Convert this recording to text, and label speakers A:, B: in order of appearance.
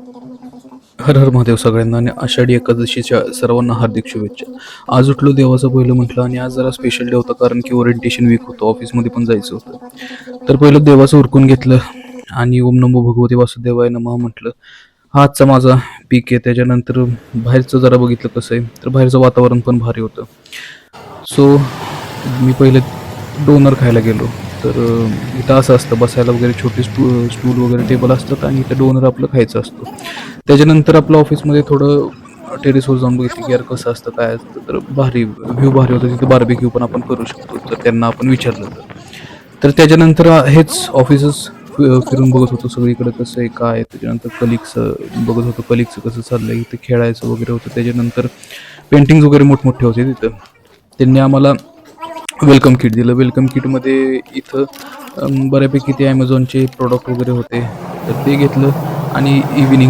A: हर हर महादेव सगळ्यांना आणि आषाढी एकादशीच्या सर्वांना हार्दिक शुभेच्छा. आज उठलो देवाचं पहिलं म्हटलं आणि आज जरा स्पेशल डे होता कारण की ओरिएंटेशन वीक होतं, ऑफिसमध्ये पण जायचं होतं. तर पहिलं देवाचं उरकून घेतलं आणि ओम नमो भगवते वासुदेवाय नमः म्हटलं. हा आजचा माझा पीक आहे. त्याच्यानंतर बाहेरचं जरा बघितलं कसं आहे, तर बाहेरचं वातावरण पण भारी होतं. सो मी पहिले डोनर खायला गेलो. तर इथं असं असतं बसायला वगैरे छोटे स्टूल वगैरे टेबल असतात आणि इथं डोनर आपलं खायचं असतं. त्याच्यानंतर आपलं ऑफिसमध्ये थोडं टेरेसवर जाऊन बघितलं की यार कसं असतं काय असतं, तर भारी व्ह्यू भारी होतं. तिथं बार्बेक्यू पण आपण करू शकतो जर त्यांना आपण विचारलं तर. तर त्याच्यानंतर हेच ऑफिसच फिरून बघत होतो सगळीकडे कसं आहे काय आहे. त्याच्यानंतर कलिग्सचं बघत होतो, कलिगचं कसं चाललंय, इथं खेळायचं वगैरे होतं. त्याच्यानंतर पेंटिंग्स वगैरे मोठमोठे होते तिथं. त्यांनी आम्हाला वेलकम किट दिलं. वेलकम किटमध्ये इथं बऱ्यापैकी ते Amazonचे प्रॉडक्ट वगैरे होते. तर ते घेतलं आणि इव्हिनिंग